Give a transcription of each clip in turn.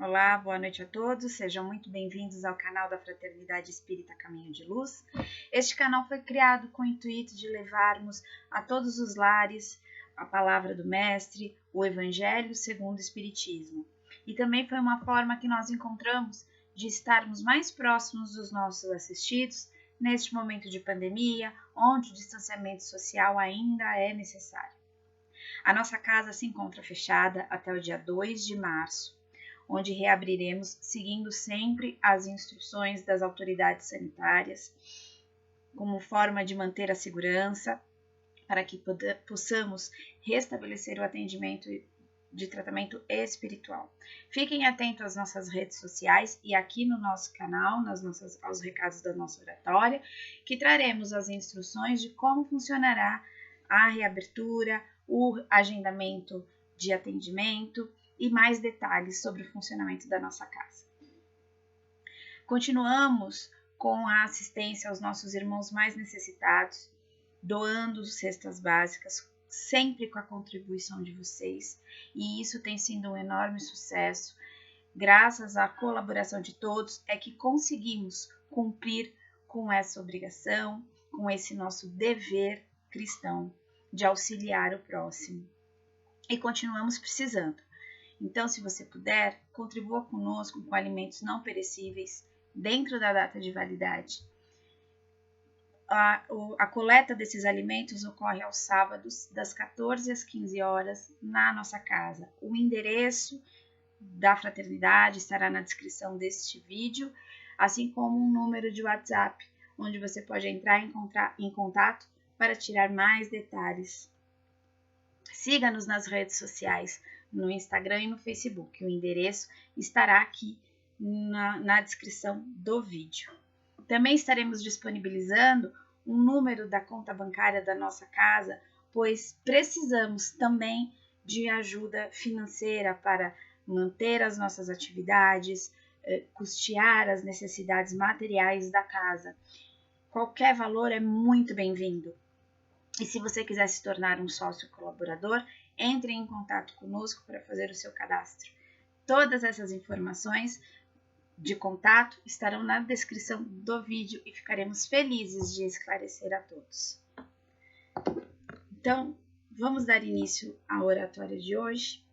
Olá, boa noite a todos, sejam muito bem-vindos ao canal da Fraternidade Espírita Caminho de Luz. Este canal foi criado com o intuito de levarmos a todos os lares a palavra do Mestre, o Evangelho segundo o Espiritismo. E também foi uma forma que nós encontramos de estarmos mais próximos dos nossos assistidos neste momento de pandemia, onde o distanciamento social ainda é necessário. A nossa casa se encontra fechada até o dia 2 de março, onde reabriremos seguindo sempre as instruções das autoridades sanitárias, como forma de manter a segurança, para que possamos restabelecer o atendimento de tratamento espiritual. Fiquem atentos às nossas redes sociais e aqui no nosso canal, aos recados da nossa oratória, que traremos as instruções de como funcionará a reabertura, o agendamento de atendimento e mais detalhes sobre o funcionamento da nossa casa. Continuamos com a assistência aos nossos irmãos mais necessitados, doando cestas básicas, sempre com a contribuição de vocês, e isso tem sido um enorme sucesso. Graças à colaboração de todos é que conseguimos cumprir com essa obrigação, com esse nosso dever cristão de auxiliar o próximo. E continuamos precisando. Então, se você puder, contribua conosco com alimentos não perecíveis dentro da data de validade. A coleta desses alimentos ocorre aos sábados, das 14 às 15 horas, na nossa casa. O endereço da fraternidade estará na descrição deste vídeo, assim como um número de WhatsApp, onde você pode entrar em contato para tirar mais detalhes. Siga-nos nas redes sociais, no Instagram e no Facebook. O endereço estará aqui na descrição do vídeo. Também estaremos disponibilizando um número da conta bancária da nossa casa, pois precisamos também de ajuda financeira para manter as nossas atividades, custear as necessidades materiais da casa. Qualquer valor é muito bem-vindo. E se você quiser se tornar um sócio colaborador, entre em contato conosco para fazer o seu cadastro. Todas essas informações de contato estarão na descrição do vídeo e ficaremos felizes de esclarecer a todos. Então, vamos dar início à oratória de hoje.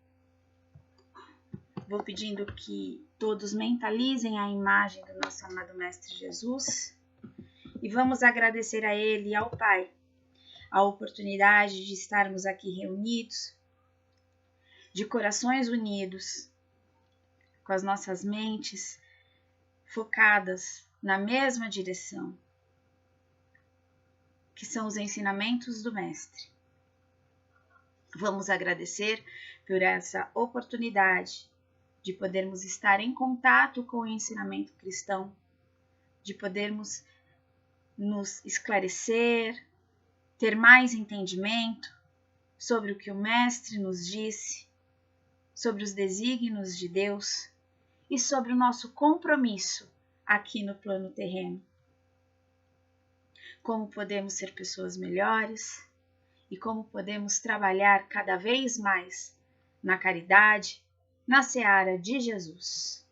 Vou pedindo que todos mentalizem a imagem do nosso amado Mestre Jesus e vamos agradecer a Ele e ao Pai a oportunidade de estarmos aqui reunidos, de corações unidos, com as nossas mentes focadas na mesma direção, que são os ensinamentos do Mestre. Vamos agradecer por essa oportunidade de podermos estar em contato com o ensinamento cristão, de podermos nos esclarecer, ter mais entendimento sobre o que o Mestre nos disse, sobre os desígnios de Deus e sobre o nosso compromisso aqui no plano terreno. Como podemos ser pessoas melhores e como podemos trabalhar cada vez mais na caridade, na seara de Jesus.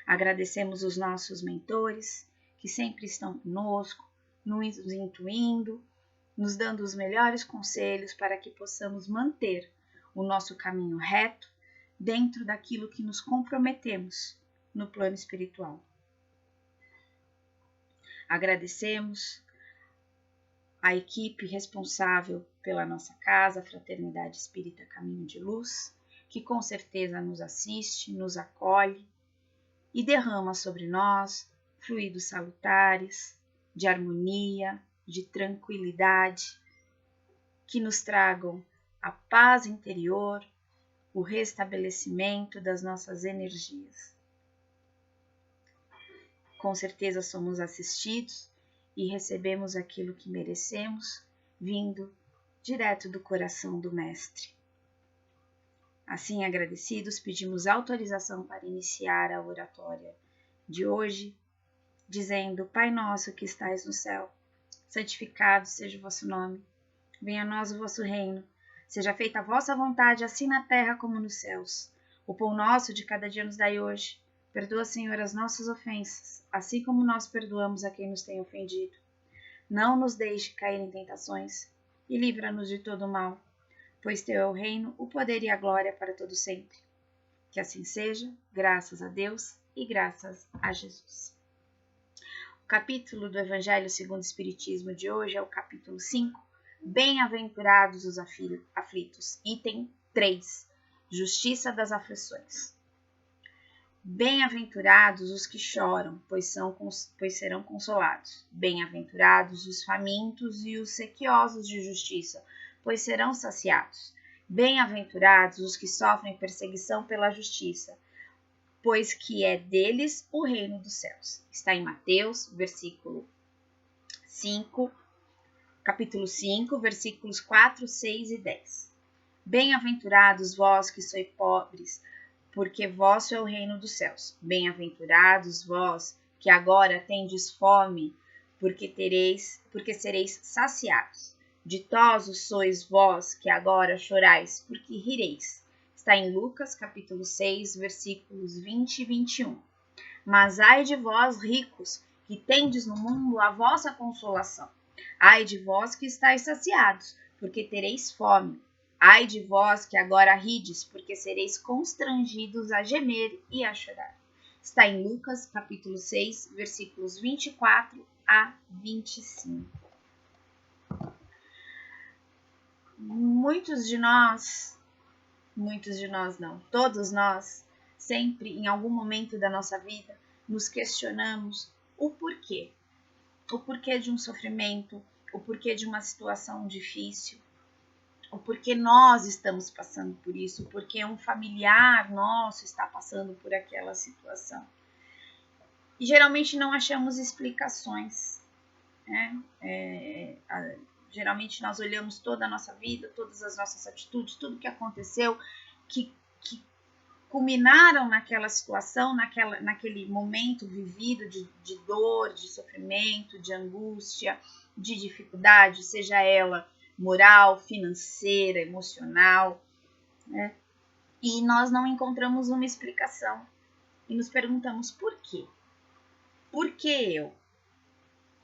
Agradecemos os nossos mentores que sempre estão conosco, nos intuindo, nos dando os melhores conselhos para que possamos manter o nosso caminho reto dentro daquilo que nos comprometemos no plano espiritual. Agradecemos a equipe responsável pela nossa casa, a Fraternidade Espírita Caminho de Luz, que com certeza nos assiste, nos acolhe e derrama sobre nós fluidos salutares, de harmonia, de tranquilidade, que nos tragam a paz interior, o restabelecimento das nossas energias. Com certeza somos assistidos e recebemos aquilo que merecemos, vindo direto do coração do Mestre. Assim, agradecidos, pedimos autorização para iniciar a oratória de hoje, dizendo: Pai nosso que estais no céu, santificado seja o vosso nome. Venha a nós o vosso reino. Seja feita a vossa vontade, assim na terra como nos céus. O pão nosso de cada dia nos dai hoje. Perdoa, Senhor, as nossas ofensas, assim como nós perdoamos a quem nos tem ofendido. Não nos deixe cair em tentações e livra-nos de todo o mal, pois teu é o reino, o poder e a glória para todo sempre. Que assim seja, graças a Deus e graças a Jesus. O capítulo do Evangelho segundo o Espiritismo de hoje é o capítulo 5, Bem-aventurados os aflitos, item 3, Justiça das aflições. Bem-aventurados os que choram, pois serão consolados. Bem-aventurados os famintos e os sequiosos de justiça, pois serão saciados. Bem-aventurados os que sofrem perseguição pela justiça, pois que é deles o reino dos céus. Está em Mateus, capítulo 5, versículos 4, 6 e 10. Bem-aventurados vós que sois pobres, porque vosso é o reino dos céus. Bem-aventurados vós que agora tendes fome, porque sereis saciados. Ditosos sois vós que agora chorais, porque rireis. Está em Lucas, capítulo 6, versículos 20 e 21. Mas ai de vós, ricos, que tendes no mundo a vossa consolação. Ai de vós que estáis saciados, porque tereis fome. Ai de vós que agora rides, porque sereis constrangidos a gemer e a chorar. Está em Lucas, capítulo 6, versículos 24 a 25. Todos nós, sempre em algum momento da nossa vida, nos questionamos o porquê. O porquê de um sofrimento, o porquê de uma situação difícil, o porquê nós estamos passando por isso, o porquê um familiar nosso está passando por aquela situação. E geralmente não achamos explicações, né? Geralmente nós olhamos toda a nossa vida, todas as nossas atitudes, tudo que aconteceu, que culminaram naquela situação, naquele momento vivido de dor, de sofrimento, de angústia, de dificuldade, seja ela moral, financeira, emocional, né? E nós não encontramos uma explicação e nos perguntamos por quê? Por que eu?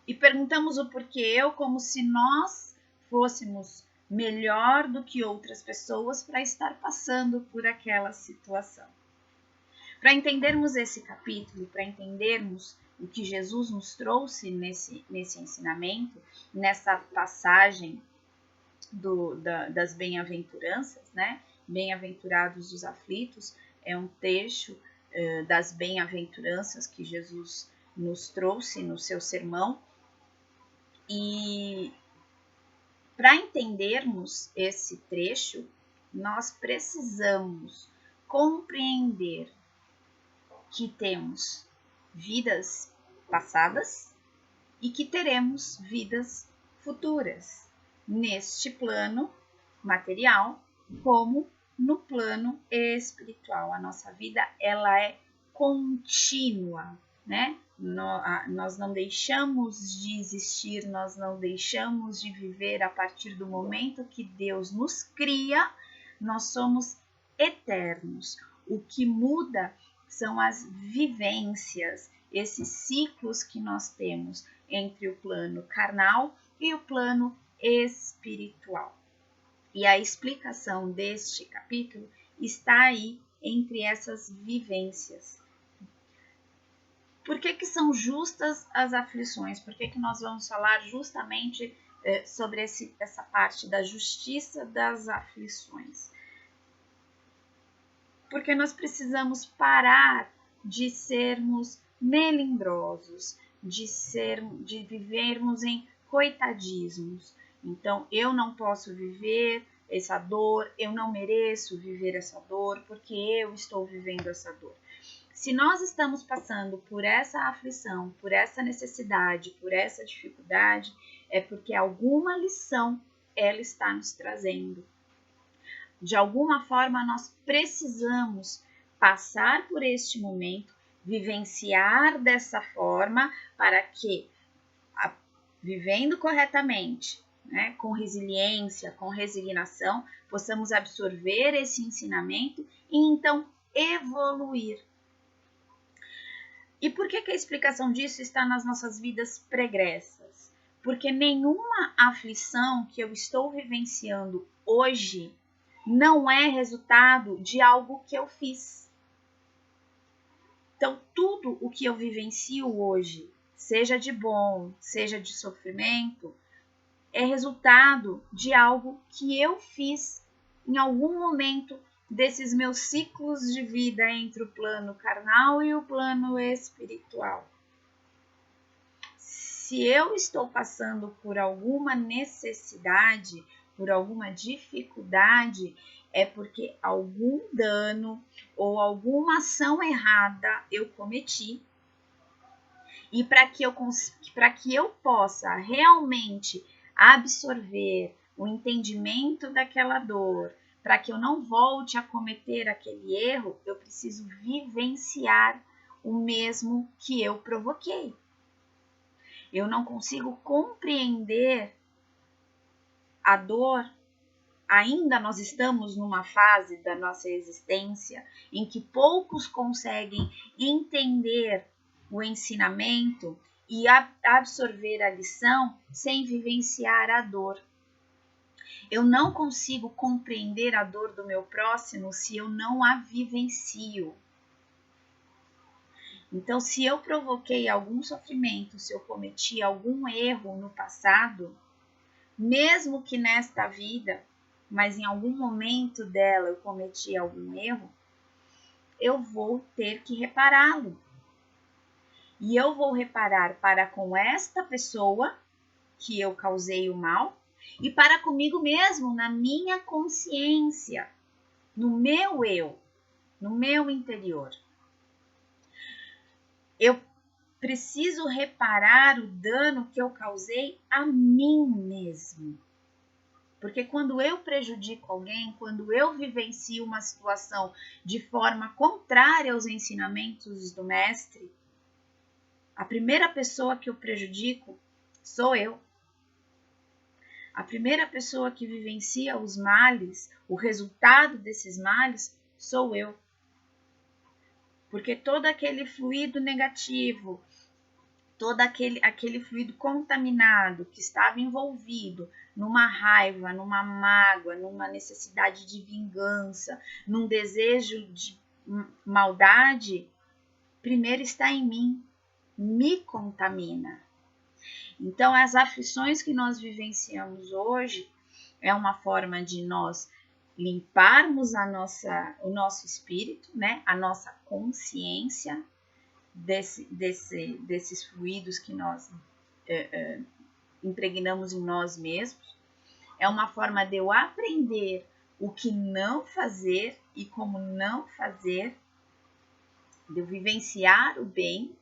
E perguntamos o porquê eu como se nós fôssemos melhor do que outras pessoas para estar passando por aquela situação. Para entendermos esse capítulo, para entendermos o que Jesus nos trouxe nesse ensinamento, nessa passagem das bem-aventuranças, né? Bem-aventurados os aflitos, é um trecho das bem-aventuranças que Jesus nos trouxe no seu sermão. E para entendermos esse trecho, nós precisamos compreender que temos vidas passadas e que teremos vidas futuras, neste plano material como no plano espiritual. A nossa vida, ela é contínua, né? Nós não deixamos de existir, nós não deixamos de viver a partir do momento que Deus nos cria, nós somos eternos. O que muda são as vivências, esses ciclos que nós temos entre o plano carnal e o plano espiritual. E a explicação deste capítulo está aí entre essas vivências. Por que são justas as aflições? Por que nós vamos falar justamente sobre essa parte da justiça das aflições? Porque nós precisamos parar de sermos melindrosos, de vivermos em coitadismos. Então, eu não posso viver essa dor, eu não mereço viver essa dor, porque eu estou vivendo essa dor. Se nós estamos passando por essa aflição, por essa necessidade, por essa dificuldade, é porque alguma lição ela está nos trazendo. De alguma forma, nós precisamos passar por este momento, vivenciar dessa forma, para que, vivendo corretamente, né, com resiliência, com resignação, possamos absorver esse ensinamento e então evoluir. E por que a explicação disso está nas nossas vidas pregressas? Porque nenhuma aflição que eu estou vivenciando hoje não é resultado de algo que eu fiz. Então, tudo o que eu vivencio hoje, seja de bom, seja de sofrimento, é resultado de algo que eu fiz em algum momento desses meus ciclos de vida entre o plano carnal e o plano espiritual. Se eu estou passando por alguma necessidade, por alguma dificuldade, é porque algum dano ou alguma ação errada eu cometi. E para que eu possa realmente absorver o entendimento daquela dor, para que eu não volte a cometer aquele erro, eu preciso vivenciar o mesmo que eu provoquei. Eu não consigo compreender a dor. Ainda nós estamos numa fase da nossa existência em que poucos conseguem entender o ensinamento e absorver a lição sem vivenciar a dor. Eu não consigo compreender a dor do meu próximo se eu não a vivencio. Então, se eu provoquei algum sofrimento, se eu cometi algum erro no passado, mesmo que nesta vida, mas em algum momento dela eu cometi algum erro, eu vou ter que repará-lo. E eu vou reparar para com esta pessoa que eu causei o mal e para comigo mesmo, na minha consciência, no meu eu, no meu interior. Eu preciso reparar o dano que eu causei a mim mesmo. Porque quando eu prejudico alguém, quando eu vivencio uma situação de forma contrária aos ensinamentos do mestre, a primeira pessoa que eu prejudico sou eu. A primeira pessoa que vivencia os males, o resultado desses males, sou eu. Porque todo aquele fluido negativo, todo aquele fluido contaminado que estava envolvido numa raiva, numa mágoa, numa necessidade de vingança, num desejo de maldade, primeiro está em mim, me contamina. Então, as aflições que nós vivenciamos hoje é uma forma de nós limparmos o nosso espírito, né? A nossa consciência desses fluidos que nós impregnamos em nós mesmos. É uma forma de eu aprender o que não fazer e como não fazer, de eu vivenciar o bem.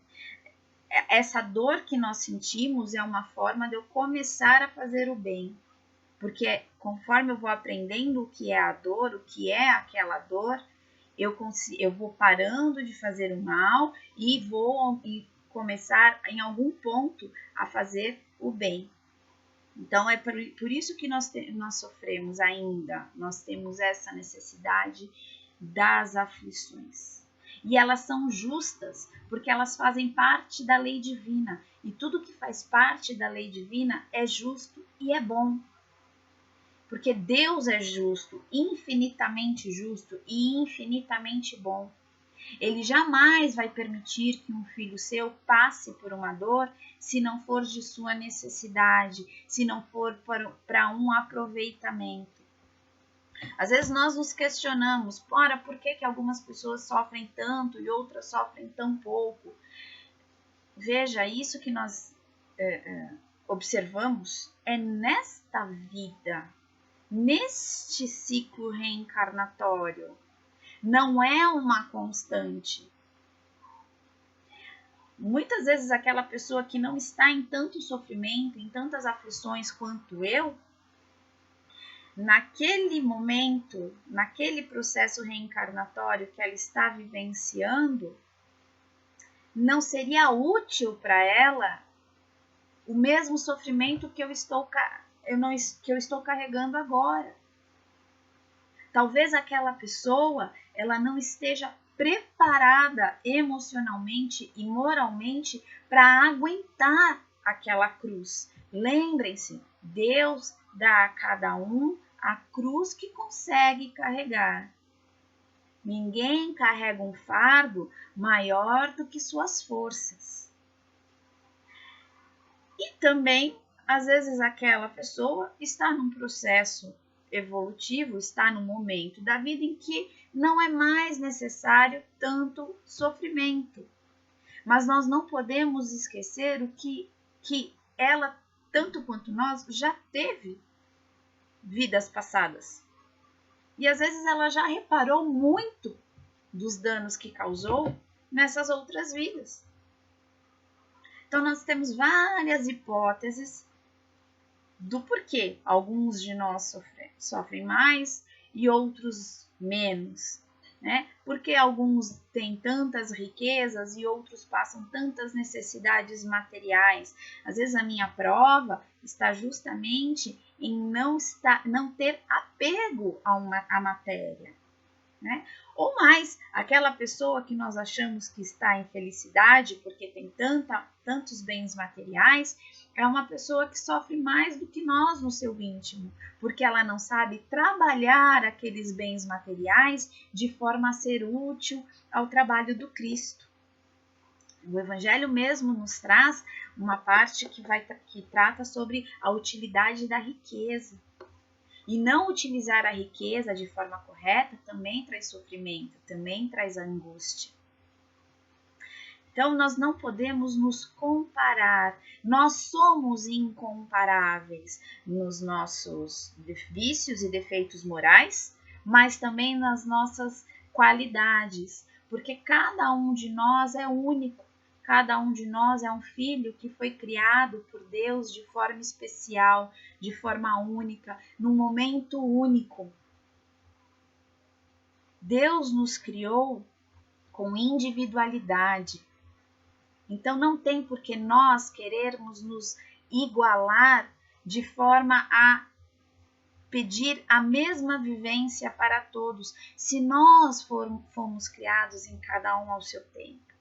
Essa dor que nós sentimos é uma forma de eu começar a fazer o bem. Porque conforme eu vou aprendendo o que é a dor, o que é aquela dor, eu vou parando de fazer o mal e vou começar em algum ponto a fazer o bem. Então é por isso que nós sofremos ainda, nós temos essa necessidade das aflições. E elas são justas, porque elas fazem parte da lei divina. E tudo que faz parte da lei divina é justo e é bom. Porque Deus é justo, infinitamente justo e infinitamente bom. Ele jamais vai permitir que um filho seu passe por uma dor se não for de sua necessidade, se não for para um aproveitamento. Às vezes nós nos questionamos, por que algumas pessoas sofrem tanto e outras sofrem tão pouco? Veja, isso que nós observamos é nesta vida, neste ciclo reencarnatório. Não é uma constante. Muitas vezes aquela pessoa que não está em tanto sofrimento, em tantas aflições quanto eu, naquele momento, naquele processo reencarnatório que ela está vivenciando, não seria útil para ela o mesmo sofrimento que eu estou carregando agora. Talvez aquela pessoa ela não esteja preparada emocionalmente e moralmente para aguentar aquela cruz. Lembrem-se, Deus dá a cada um a cruz que consegue carregar. Ninguém carrega um fardo maior do que suas forças. E também, às vezes, aquela pessoa está num processo evolutivo, está num momento da vida em que não é mais necessário tanto sofrimento. Mas nós não podemos esquecer o que ela, tanto quanto nós, já teve vidas passadas. E às vezes ela já reparou muito dos danos que causou nessas outras vidas. Então nós temos várias hipóteses do porquê alguns de nós sofrem mais e outros menos, né? Porque alguns têm tantas riquezas e outros passam tantas necessidades materiais. Às vezes a minha prova está justamente em não ter apego à matéria, né? Ou mais, aquela pessoa que nós achamos que está em felicidade porque tem tantos bens materiais, é uma pessoa que sofre mais do que nós no seu íntimo, porque ela não sabe trabalhar aqueles bens materiais de forma a ser útil ao trabalho do Cristo. O Evangelho mesmo nos traz uma parte que trata sobre a utilidade da riqueza. E não utilizar a riqueza de forma correta também traz sofrimento, também traz angústia. Então, nós não podemos nos comparar. Nós somos incomparáveis nos nossos vícios e defeitos morais, mas também nas nossas qualidades, porque cada um de nós é único. Cada um de nós é um filho que foi criado por Deus de forma especial, de forma única, num momento único. Deus nos criou com individualidade. Então não tem por que nós querermos nos igualar de forma a pedir a mesma vivência para todos, se nós fomos criados em cada um ao seu tempo.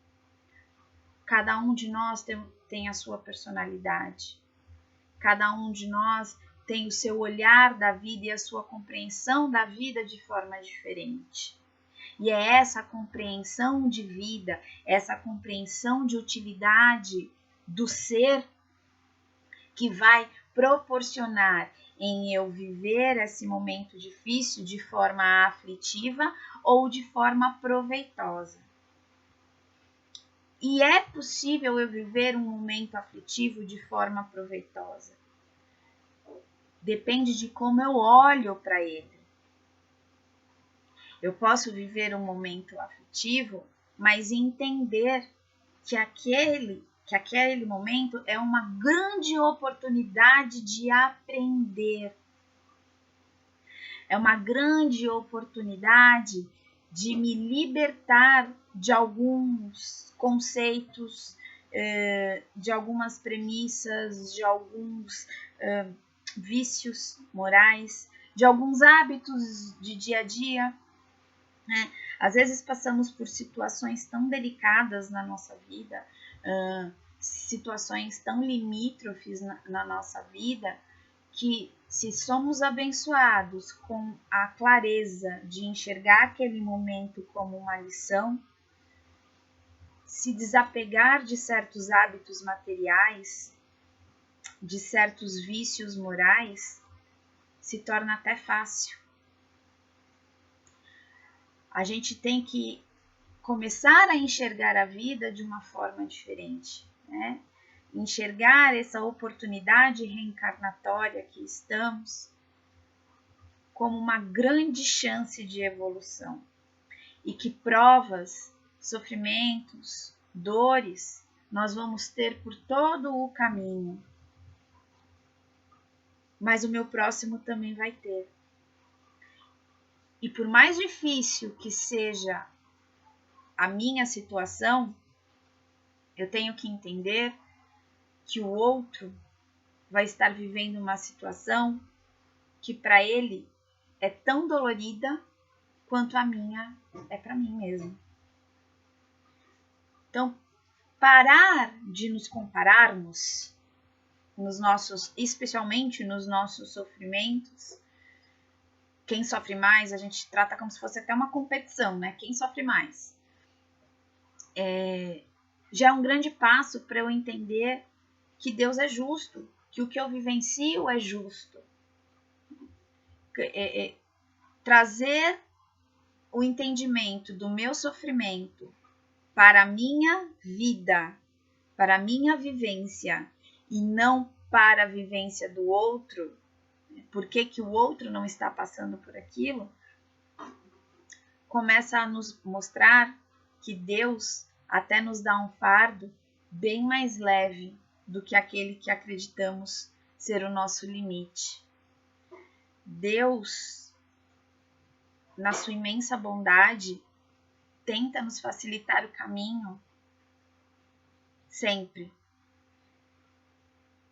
Cada um de nós tem a sua personalidade. Cada um de nós tem o seu olhar da vida e a sua compreensão da vida de forma diferente. E é essa compreensão de vida, essa compreensão de utilidade do ser que vai proporcionar em eu viver esse momento difícil de forma aflitiva ou de forma proveitosa. E é possível eu viver um momento aflitivo de forma proveitosa. Depende de como eu olho para ele. Eu posso viver um momento aflitivo, mas entender que aquele momento é uma grande oportunidade de aprender. É uma grande oportunidade de me libertar de alguns conceitos, de algumas premissas, de alguns vícios morais, de alguns hábitos de dia a dia. Né? Às vezes passamos por situações tão delicadas na nossa vida, situações tão limítrofes na nossa vida, que se somos abençoados com a clareza de enxergar aquele momento como uma lição, se desapegar de certos hábitos materiais, de certos vícios morais, se torna até fácil. A gente tem que começar a enxergar a vida de uma forma diferente, né? Enxergar essa oportunidade reencarnatória que estamos como uma grande chance de evolução e que provas, sofrimentos, dores nós vamos ter por todo o caminho. Mas o meu próximo também vai ter. E por mais difícil que seja a minha situação, eu tenho que entender que o outro vai estar vivendo uma situação que para ele é tão dolorida quanto a minha é para mim mesmo. Então, parar de nos compararmos especialmente nos nossos sofrimentos. Quem sofre mais, a gente trata como se fosse até uma competição, né? Quem sofre mais. Já é um grande passo para eu entender que Deus é justo, que o que eu vivencio é justo. Trazer o entendimento do meu sofrimento para a minha vida, para a minha vivência, e não para a vivência do outro, por que o outro não está passando por aquilo, começa a nos mostrar que Deus até nos dá um fardo bem mais leve do que aquele que acreditamos ser o nosso limite. Deus, na sua imensa bondade, tenta nos facilitar o caminho sempre.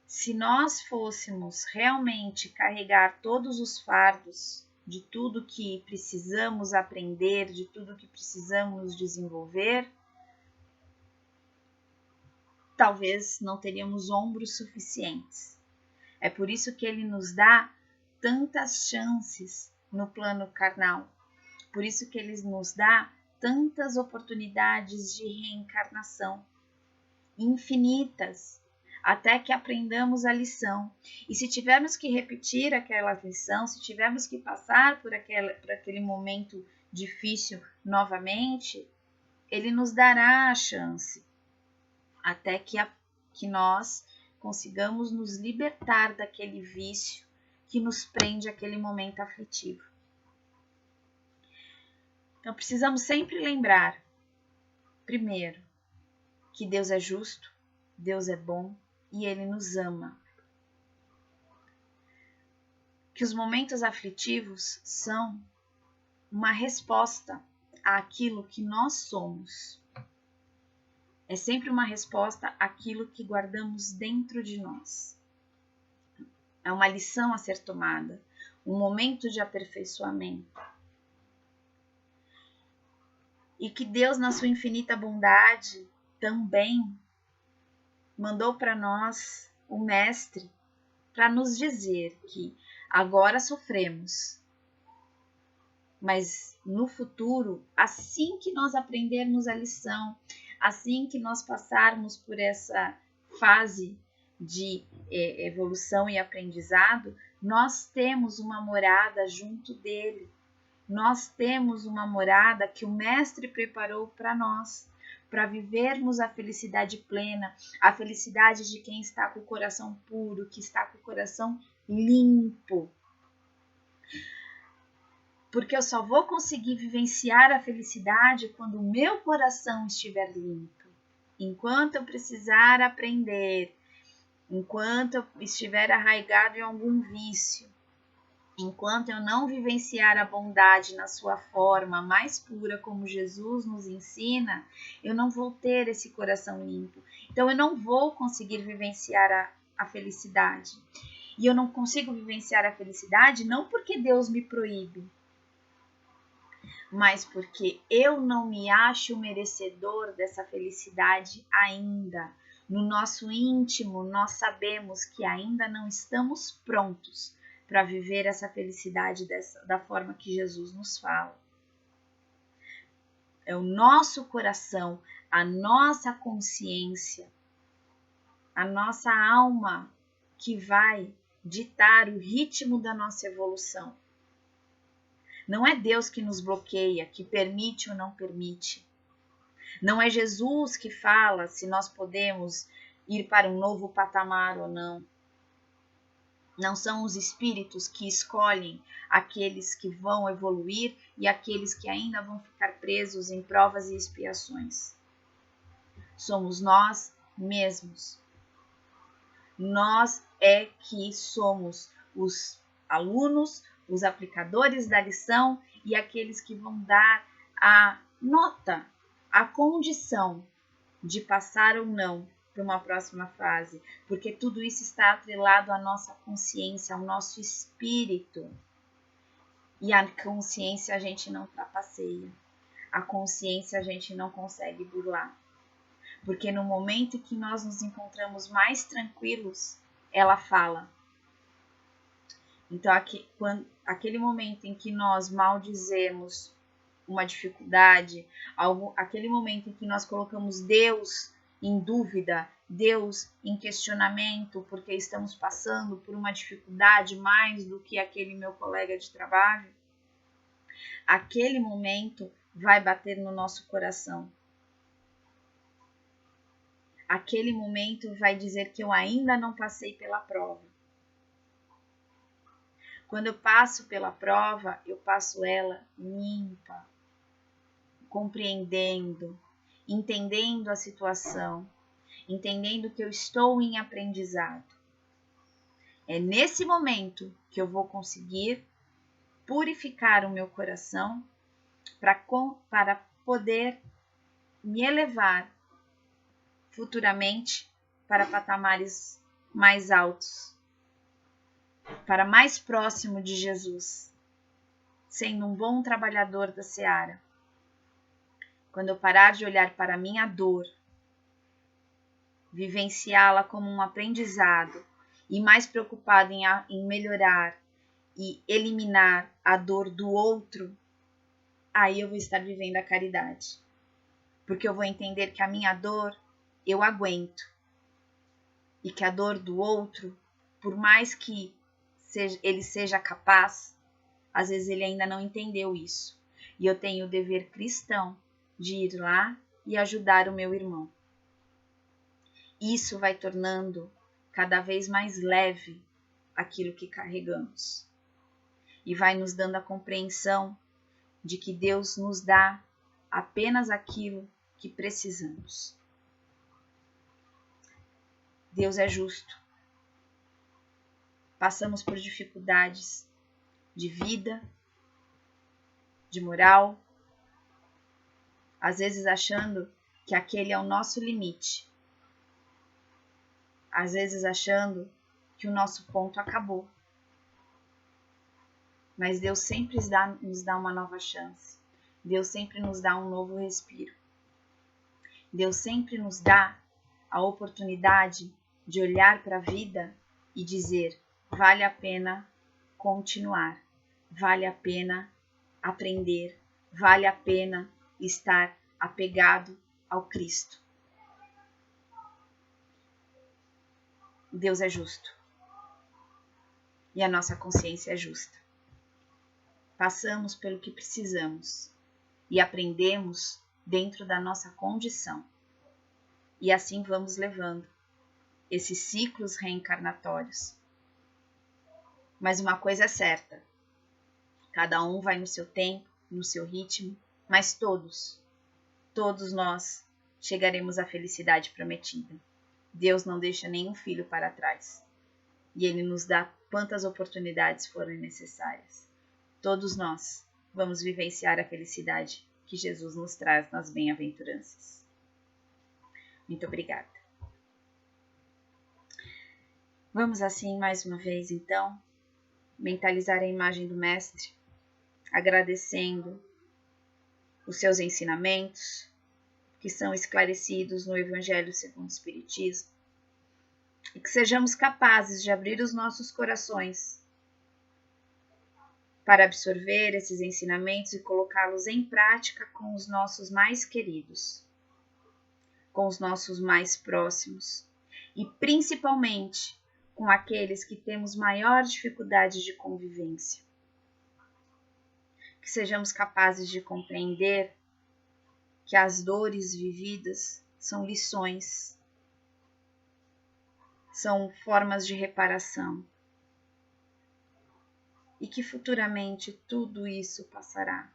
Se nós fôssemos realmente carregar todos os fardos de tudo que precisamos aprender, de tudo que precisamos desenvolver, talvez não teríamos ombros suficientes. É por isso que ele nos dá tantas chances no plano carnal. Por isso que ele nos dá tantas oportunidades de reencarnação, infinitas, até que aprendamos a lição. E se tivermos que repetir aquela lição, se tivermos que passar por aquele momento difícil novamente, ele nos dará a chance, até que nós consigamos nos libertar daquele vício que nos prende àquele momento aflitivo. Então, precisamos sempre lembrar, primeiro, que Deus é justo, Deus é bom e Ele nos ama. Que os momentos aflitivos são uma resposta àquilo que nós somos. É sempre uma resposta àquilo que guardamos dentro de nós. É uma lição a ser tomada, um momento de aperfeiçoamento. E que Deus, na sua infinita bondade, também mandou para nós o Mestre para nos dizer que agora sofremos, mas no futuro, assim que nós aprendermos a lição, assim que nós passarmos por essa fase de evolução e aprendizado, nós temos uma morada junto dele. Nós temos uma morada que o Mestre preparou para nós, para vivermos a felicidade plena, a felicidade de quem está com o coração puro, que está com o coração limpo. Porque eu só vou conseguir vivenciar a felicidade quando o meu coração estiver limpo. Enquanto eu precisar aprender, enquanto eu estiver arraigado em algum vício, enquanto eu não vivenciar a bondade na sua forma mais pura, como Jesus nos ensina, eu não vou ter esse coração limpo. Então eu não vou conseguir vivenciar a felicidade. E eu não consigo vivenciar a felicidade não porque Deus me proíbe, mas porque eu não me acho merecedor dessa felicidade ainda. No nosso íntimo, nós sabemos que ainda não estamos prontos para viver essa felicidade da forma que Jesus nos fala. É o nosso coração, a nossa consciência, a nossa alma que vai ditar o ritmo da nossa evolução. Não é Deus que nos bloqueia, que permite ou não permite. Não é Jesus que fala se nós podemos ir para um novo patamar ou não. Não são os espíritos que escolhem aqueles que vão evoluir e aqueles que ainda vão ficar presos em provas e expiações. Somos nós mesmos. Nós é que somos os alunos, os aplicadores da lição e aqueles que vão dar a nota, a condição de passar ou não para uma próxima fase, porque tudo isso está atrelado à nossa consciência, ao nosso espírito. E a consciência a gente não trapaceia, a consciência a gente não consegue burlar. Porque no momento em que nós nos encontramos mais tranquilos, ela fala. Então, aquele momento em que nós maldizemos uma dificuldade, aquele momento em que nós colocamos Deus em dúvida, Deus em questionamento, porque estamos passando por uma dificuldade mais do que aquele meu colega de trabalho, aquele momento vai bater no nosso coração. Aquele momento vai dizer que eu ainda não passei pela prova. Quando eu passo pela prova, eu passo ela limpa, compreendendo, entendendo a situação, entendendo que eu estou em aprendizado. É nesse momento que eu vou conseguir purificar o meu coração para poder me elevar futuramente para patamares mais altos, para mais próximo de Jesus, sendo um bom trabalhador da seara. Quando eu parar de olhar para a minha dor, vivenciá-la como um aprendizado e mais preocupado em melhorar e eliminar a dor do outro, aí eu vou estar vivendo a caridade. Porque eu vou entender que a minha dor eu aguento e que a dor do outro, por mais que ele seja capaz, às vezes ele ainda não entendeu isso. E eu tenho o dever cristão de ir lá e ajudar o meu irmão. Isso vai tornando cada vez mais leve aquilo que carregamos. E vai nos dando a compreensão de que Deus nos dá apenas aquilo que precisamos. Deus é justo. Passamos por dificuldades de vida, de moral, às vezes achando que aquele é o nosso limite, às vezes achando que o nosso ponto acabou. Mas Deus sempre nos dá uma nova chance. Deus sempre nos dá um novo respiro. Deus sempre nos dá a oportunidade de olhar para a vida e dizer: vale a pena continuar, vale a pena aprender, vale a pena estar apegado ao Cristo. Deus é justo e a nossa consciência é justa. Passamos pelo que precisamos e aprendemos dentro da nossa condição. E assim vamos levando esses ciclos reencarnatórios. Mas uma coisa é certa, cada um vai no seu tempo, no seu ritmo, mas todos nós chegaremos à felicidade prometida. Deus não deixa nenhum filho para trás. E Ele nos dá quantas oportunidades forem necessárias. Todos nós vamos vivenciar a felicidade que Jesus nos traz nas bem-aventuranças. Muito obrigada. Vamos assim mais uma vez, então, mentalizar a imagem do Mestre, agradecendo os seus ensinamentos, que são esclarecidos no Evangelho segundo o Espiritismo, e que sejamos capazes de abrir os nossos corações para absorver esses ensinamentos e colocá-los em prática com os nossos mais queridos, com os nossos mais próximos e principalmente com aqueles que temos maior dificuldade de convivência. Que sejamos capazes de compreender que as dores vividas são lições, são formas de reparação e que futuramente tudo isso passará,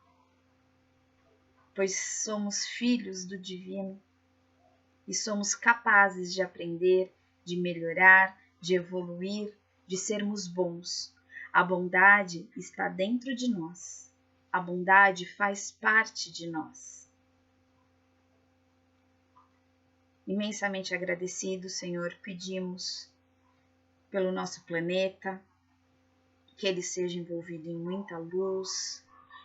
pois somos filhos do Divino e somos capazes de aprender, de melhorar, de evoluir, de sermos bons. A bondade está dentro de nós, a bondade faz parte de nós. Imensamente agradecidos, Senhor, pedimos pelo nosso planeta, que ele seja envolvido em muita luz,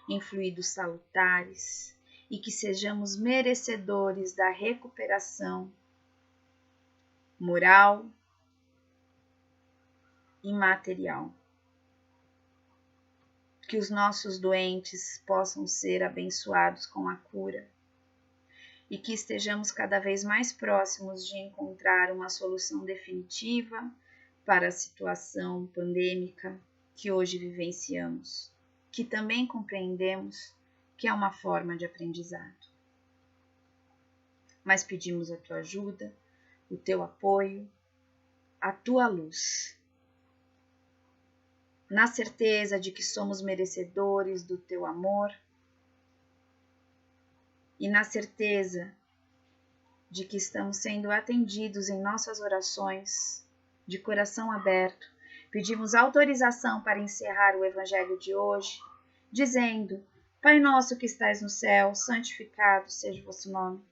em fluidos salutares, e que sejamos merecedores da recuperação moral e material. Que os nossos doentes possam ser abençoados com a cura e que estejamos cada vez mais próximos de encontrar uma solução definitiva para a situação pandêmica que hoje vivenciamos, que também compreendemos que é uma forma de aprendizado. Mas pedimos a tua ajuda, o teu apoio, a tua luz, na certeza de que somos merecedores do teu amor e na certeza de que estamos sendo atendidos em nossas orações, de coração aberto. Pedimos autorização para encerrar o Evangelho de hoje, dizendo: Pai nosso que estais no céu, santificado seja o vosso nome.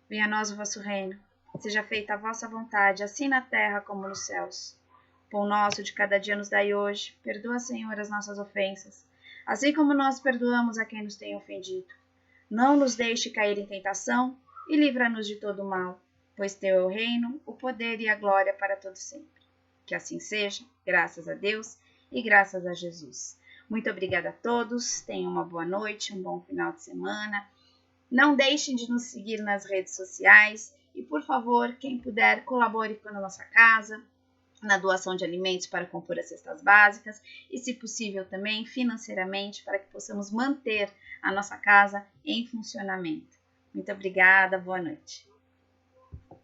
Venha a nós o vosso reino. Seja feita a vossa vontade, assim na terra como nos céus. O pão nosso de cada dia nos dai hoje. Perdoa, Senhor, as nossas ofensas, assim como nós perdoamos a quem nos tem ofendido. Não nos deixe cair em tentação e livra-nos de todo o mal, pois teu é o reino, o poder e a glória para todo sempre. Que assim seja, graças a Deus e graças a Jesus. Muito obrigada a todos, tenham uma boa noite, um bom final de semana. Não deixem de nos seguir nas redes sociais e, por favor, quem puder, colabore com a nossa casa, na doação de alimentos para compor as cestas básicas e, se possível, também financeiramente para que possamos manter a nossa casa em funcionamento. Muito obrigada, boa noite.